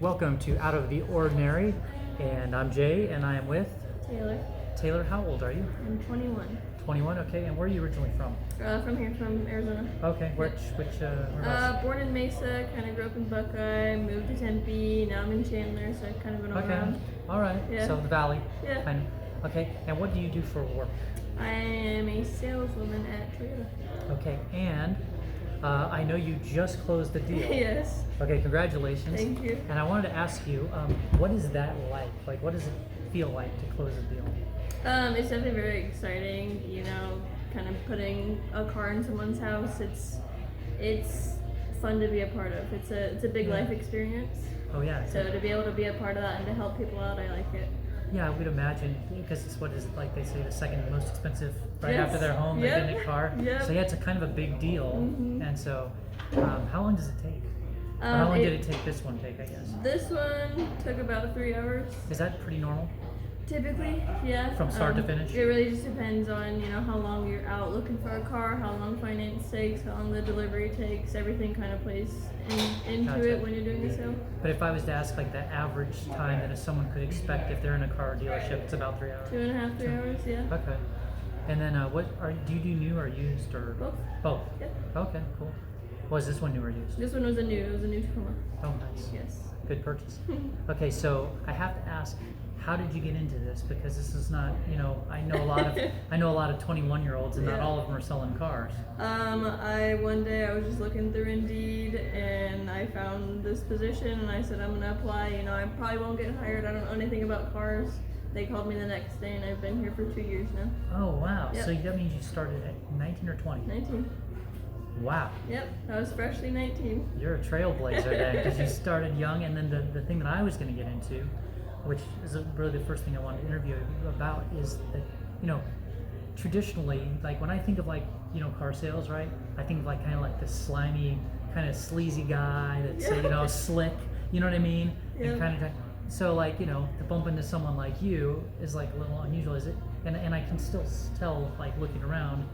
Welcome to Out of the Ordinary, and I'm Jay, and I am with Taylor. Taylor. How old are you? I'm 21. 21. Okay, and where are you originally from? From here, from Arizona. Okay, whereabouts? Born in Mesa, kind of grew up in Buckeye, moved to Tempe, now I'm in Chandler, so I've kind of been all Okay, around. all right. Yeah. So the Valley. Yeah. Kind of. Okay, and what do you do for work? I am a saleswoman at Toyota. Okay, and I know you just closed the deal. Yes. Okay, congratulations. Thank you. And I wanted to ask you, what is that like? Like, what does it feel like to close a deal? It's definitely very exciting, kind of putting a car in someone's house. It's fun to be a part of. It's a big life experience. Oh yeah. So to be able to be a part of that and to help people out, I like it. Yeah, I would imagine, because it's what is it, like they say, the second most expensive right Yes. after their home, Yep. they get a car. Yep. So yeah, it's a kind of a big deal. Mhm. And so, how long does it take? Or how long did it take this one take, I guess? This one took about 3 hours. Is that pretty normal? Typically, yeah. From start to finish? It really just depends on, how long you're out looking for a car, how long finance takes, how long the delivery takes. Everything kind of plays into Gotcha. it when you're doing the sale. But if I was to ask like the average time that someone could expect if they're in a car dealership, it's about 3 hours. 2.5, 3 hours, yeah. Okay. And then do you do new or used or? Both. Both? Yep. Okay, cool. Was this one new or used? This one was a new Tacoma. Oh, nice. Yes. Good purchase. Okay, so I have to ask, how did you get into this? Because this is not, I know a lot of 21-year-olds, and not Yeah. all of them are selling cars. One day I was just looking through Indeed and I found this position and I said I'm gonna apply. I probably won't get hired. I don't know anything about cars. They called me the next day and I've been here for 2 years now. Oh wow! Yep. So that means you started at 19 or 20? 19. Wow. Yep, I was freshly 19. You're a trailblazer then, because you started young. And then the thing that I was going to get into, which is really the first thing I wanted to interview you about, is that traditionally, like when I think of car sales, right? I think of kind of like this slimy, kind of sleazy guy that's slick. You know what I mean? Yeah. And kind of so to bump into someone like you is like a little unusual, is it? And I can still tell, looking around,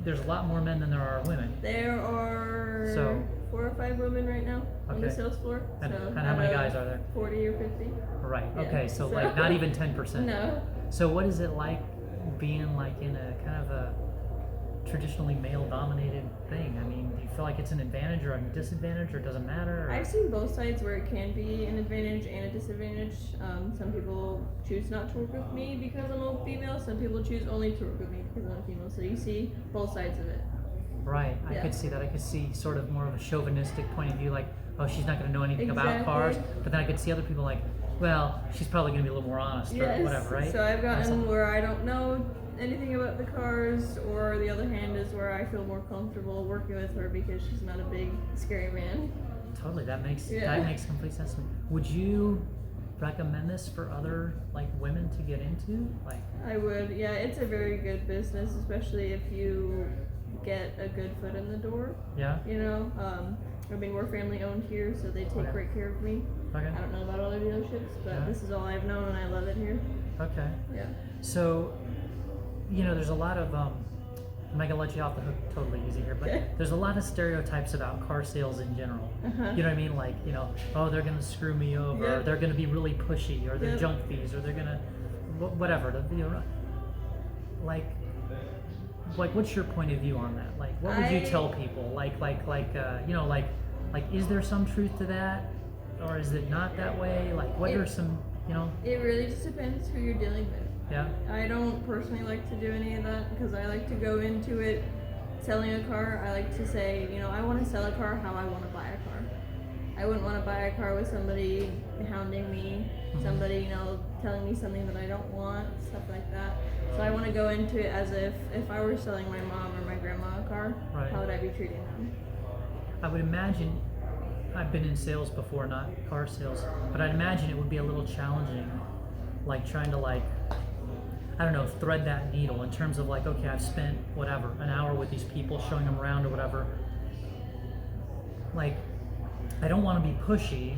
there's a lot more men than there are women. There are So 4 or 5 women right now on the Okay. sales floor. And, so and how many guys are there? 40 or 50. Right. Yeah. Okay. So So- not even 10%. No. So what is it like being in a kind of a traditionally male-dominated thing? I mean, do you feel like it's an advantage or a disadvantage, or does it matter? Or? I've seen both sides where it can be an advantage and a disadvantage. Some people choose not to work with me because I'm a female. Some people choose only to work with me because I'm a female. So you see both sides of it. Right. I Yeah. could see that. I could see sort of more of a chauvinistic point of view, like, oh, she's not going to know anything about Exactly. cars. But then I could see other people like, well, she's probably going to be a little more honest or whatever, right? So I've gotten Awesome. where I don't know anything about the cars, or the other hand is where I feel more comfortable working with her because she's not a big, scary man. Totally. That makes Yeah. complete sense to me. Would you recommend this for other women to get into? I would, yeah, it's a very good business, especially if you get a good foot in the door. Yeah. We're family owned here, so they take Okay. great care of me. Okay. I don't know about other dealerships, but Yeah. this is all I've known and I love it here. Okay. Yeah. So, there's a lot of, I'm not gonna let you off the hook totally easy here, but Okay. there's a lot of stereotypes about car sales in general. Uh-huh. You know what I mean? Oh, they're gonna screw me over, or Yep. they're gonna be really pushy, or they're Yep. junk fees, or they're gonna, whatever. What's your point of view on that? What would you tell people? Is there some truth to that, or is it not that way? What are some, It really just depends who you're dealing with. yeah? I don't personally like to do any of that because I like to go into it selling a car. I like to say, I want to sell a car how I want to buy a car. I wouldn't want to buy a car with somebody hounding me, somebody, telling me something that I don't want, stuff like that. So I want to go into it as if I were selling my mom or my grandma a car, Right. how would I be treating them? I would imagine, I've been in sales before, not car sales, but I'd imagine it would be a little challenging, trying to I don't know, thread that needle in terms of okay, I've spent whatever, an hour with these people showing them around or whatever. I don't want to be pushy,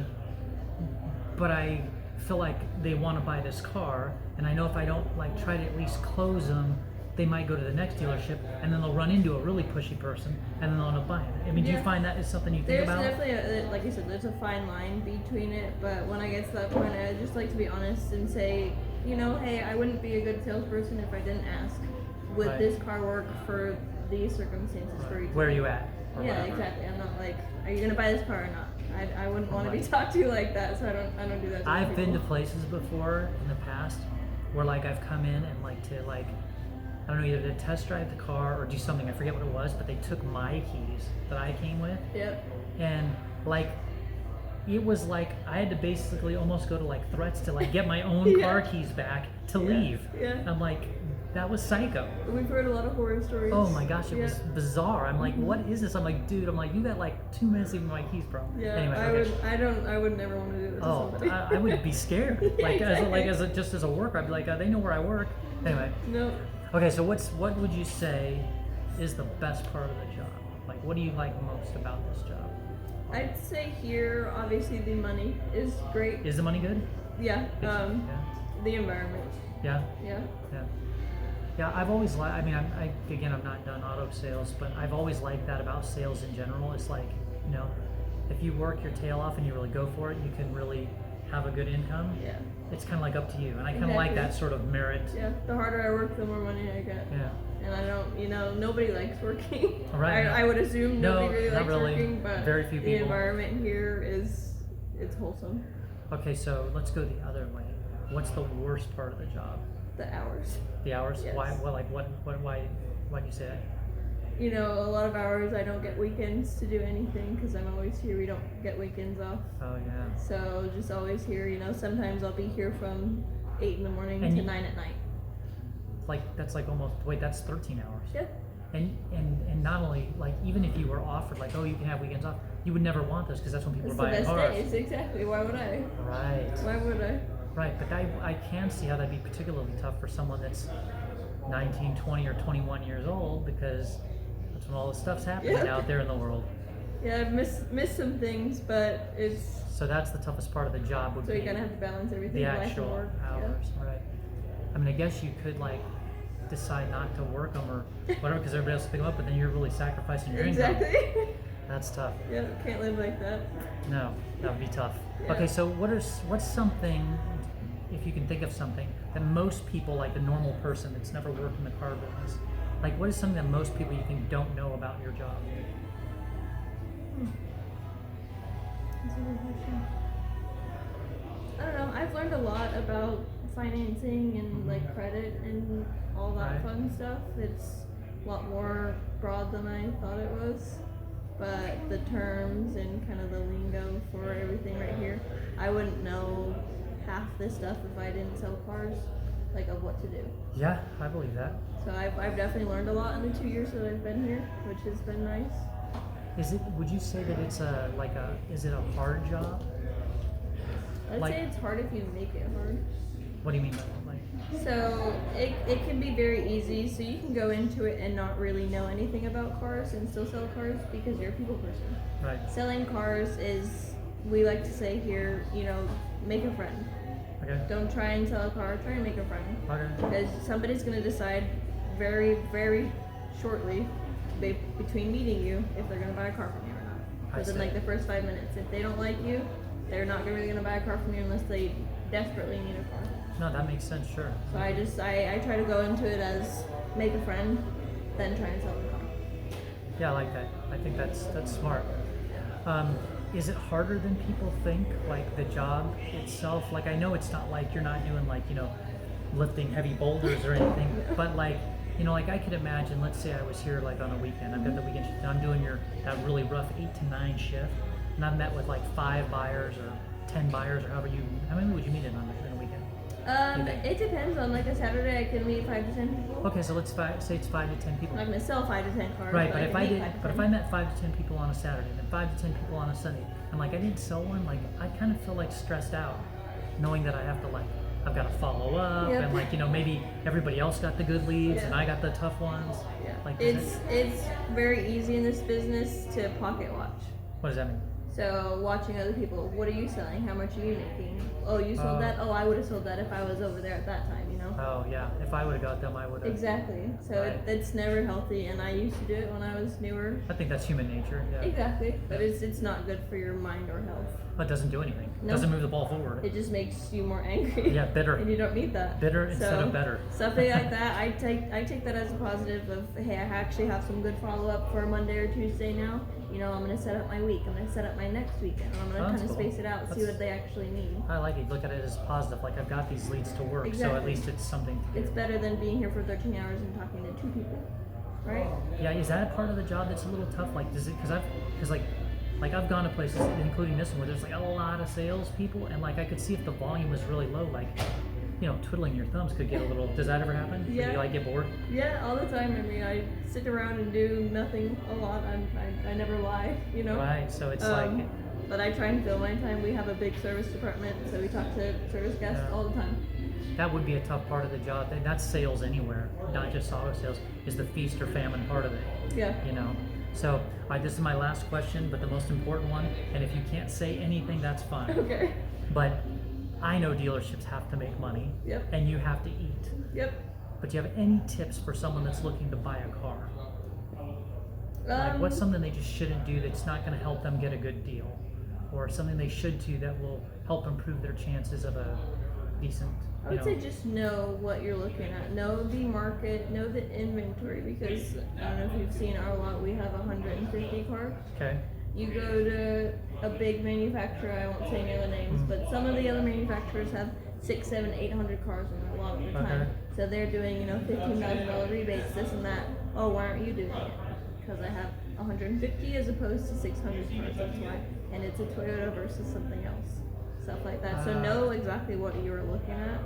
but I feel like they want to buy this car, and I know if I don't try to at least close them they might go to the next dealership and then they'll run into a really pushy person and then they'll end up buying it. I mean, do you find that is something you think There's about? definitely, like you said, there's a fine line between it, but when I get to that point, I just like to be honest and say, you know, hey, I wouldn't be a good salesperson if I didn't ask, would this car work for these circumstances for you? Where are you at? Yeah, exactly. I'm not like, are you gonna buy this car or not? I wouldn't want to be talked to like that, so I don't do that. I've been to places before in the past where like I've come in and like to like, I don't know, either to test drive the car or do something, I forget what it was, but they took my keys that I came with. Yep. And like, it was like I had to basically almost go to like threats to like get my own car keys back to leave. Yeah. I'm like, that was psycho. We've heard a lot of horror stories. Oh my gosh, it was bizarre. I'm like, what is this? I'm like, dude, you got like 2 minutes to give me my keys, bro. Yeah, anyway, I would never want to do this to somebody. I would be scared. Like, just as a worker, I'd be like, they know where I work. Anyway. No. Okay, so what would you say is the best part of the job? Like, what do you like most about this job? I'd say here, obviously, the money is great. Is the money good? Yeah. The environment. Yeah. Yeah. Yeah. Yeah, I've always liked, I mean, I'm not done auto sales, but I've always liked that about sales in general. It's like, you know, if you work your tail off and you really go for it, you can really have a good income. Yeah. It's kind of like up to you. And I kind of like that sort of merit. Yeah, the harder I work, the more money I get. Yeah. And I don't, you know, nobody likes working. Right. I would assume nobody really likes really. working, but very few the people. environment here it's wholesome. Okay, so let's go the other way. What's the worst part of the job? The hours. The hours? Yes. Why'd you say that? You know, a lot of hours I don't get weekends to do anything because I'm always here. We don't get weekends off. Oh yeah. So just always here. You know, sometimes I'll be here from 8 in the morning to 9 at night. Like that's like that's 13 hours. Yeah. And not only like even if you were offered like, oh, you can have weekends off, you would never want those because that's when people It's are buying the best cars. days, exactly. Why would I? Right. Why would I? Right, but I can see how that'd be particularly tough for someone that's 19, 20, or 21 years old because that's when all this stuff's happening out there in the world. Yeah, I've missed some things, but it's... So that's the toughest part of the job would be... So you kind of have to balance everything, the life and actual work. hours, right. I mean, I guess you could like decide not to work them or whatever because everybody else will pick them up, but then you're really sacrificing your income. Exactly. That's tough. Yeah, can't live like that. No, that would be tough. Yeah. Okay, so what's something, if you can think of something, that most people, like the normal person that's never worked in the car business, like what is something that most people you think don't know about your job? That's a good question. I don't know. I've learned a lot about financing and like credit and all that fun stuff. It's a lot more broad than I thought it was. But the terms and kind of the lingo for everything right here, I wouldn't know half this stuff if I didn't sell cars, like of what to do. Yeah, I believe that. So I've definitely learned a lot in the 2 years that I've been here, which has been nice. Would you say that it's is it a hard job? I'd say it's hard if you make it hard. What do you mean by that? So it can be very easy. So you can go into it and not really know anything about cars and still sell cars because you're a people person. Right. Selling cars is, we like to say here, you know, make a friend. Okay. Don't try and sell a car, try and make a friend. Okay. Because somebody's going to decide very, very shortly between meeting you if they're going to buy a car from you or not. Within like the first 5 minutes. If they don't like you, they're not really going to buy a car from you unless they desperately need a car. No, that makes sense, sure. So I try to go into it as make a friend, then try and sell the car. Yeah, I like that. I think that's smart. Is it harder than people think? Like the job itself? Like I know it's not like you're not doing like, you know, lifting heavy boulders or anything, but like, you know, like I could imagine, let's say I was here like on a weekend, I've got the weekend shift, and I'm doing that really rough 8 to 9 shift, and I'm met with like 5 buyers or 10 buyers or how many would you meet in a weekend? It depends. On like a Saturday, I can meet 5 to 10 people. Okay, so let's say it's 5 to 10 people. I'm gonna sell 5 to 10 cars. Right, but if I met 5 to 10 people on a Saturday, then 5 to 10 people on a Sunday, and like I didn't sell one, like I kind of feel like stressed out, knowing that I have to like I've got to follow up, and like, you know, maybe everybody else got the good leads and I got the tough ones. Yeah. Like It's very easy in this business to pocket watch. What does that mean? So watching other people, what are you selling? How much are you making? Oh, you sold that? Oh, I would have sold that if I was over there at that time, you know? Oh yeah, if I would have got them, I would have. Exactly. So Right. it's never healthy, and I used to do it when I was newer. I think that's human nature. Yeah. Exactly. But it's not good for your mind or health. But it doesn't do anything. It No. doesn't move the ball forward. It just makes you more angry. Yeah, bitter. And you don't need that. Bitter instead of better. Something like that, I take that as a positive of, hey, I actually have some good follow up for Monday or Tuesday now. You know, I'm gonna set up my week. I'm gonna set up my next weekend. I'm gonna Oh, kind that's of cool. space it out and see That's- what they actually need. I like it. Look at it as positive. Like I've got these leads to work, so Exactly. at least it's something to do. It's better than being here for 13 hours and talking to 2 people, right? Yeah, is that a part of the job that's a little tough? Like, does it? Because like I've gone to places, including this one, where there's like a lot of salespeople, and like I could see if the volume was really low, like, you know, twiddling your thumbs could get a little. Does that ever happen? Yeah. Do you like get bored? Yeah, all the time. I mean, I sit around and do nothing a lot. I never lie, you know. Right. So it's But I try and fill my time. We have a big service department, so we talk to service guests Yeah. all the time. that would be a tough part of the job. And that's sales anywhere, not just auto sales. Is the feast or famine part of it? Yeah. You know. So this is my last question, but the most important one. And if you can't say anything, that's fine. Okay. But I know dealerships have to make money, Yep. and you have to eat. Yep. But do you have any tips for someone that's looking to buy a car? Like what's something they just shouldn't do that's not going to help them get a good deal, or something they should do that will help improve their chances of a decent? I would say just know what you're looking at. Know the market, know the inventory, because I don't know if you've seen our lot, we have 150 cars. Okay. You go to a big manufacturer, I won't say any other names, but some of the other manufacturers have 600, 700, 800 cars in their lot at a time. Okay. So they're doing, you know, $15,000 rebates, this and that. Oh, why aren't you doing it? Because I have 150 as opposed to 600 cars, that's why. And it's a Toyota versus something else. Stuff like that. So know exactly what you're looking at.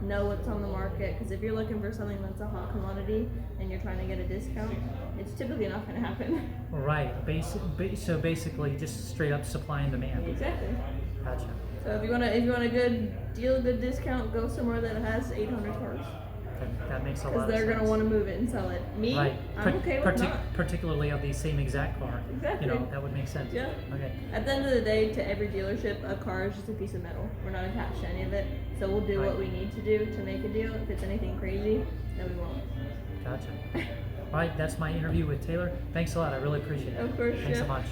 Know what's on the market, because if you're looking for something that's a hot commodity and you're trying to get a discount, it's typically not going to happen. Right. So basically, just straight up supply and demand. Exactly. Gotcha. So if you want a good deal, good discount, go somewhere that has 800 cars, That makes a lot because of they're sense. going to want to move it and sell it. Me, Right. I'm okay with not. Particularly of the same exact car. Exactly. You know, that would make sense. Yeah. Okay. At the end of the day, to every dealership, a car is just a piece of metal. We're not attached to any of it, so we'll do Right. what we need to do to make a deal. If it's anything crazy, then we won't. Gotcha. All right, that's my interview with Taylor. Thanks a lot. I really appreciate it. Of course, Thanks yeah. so much.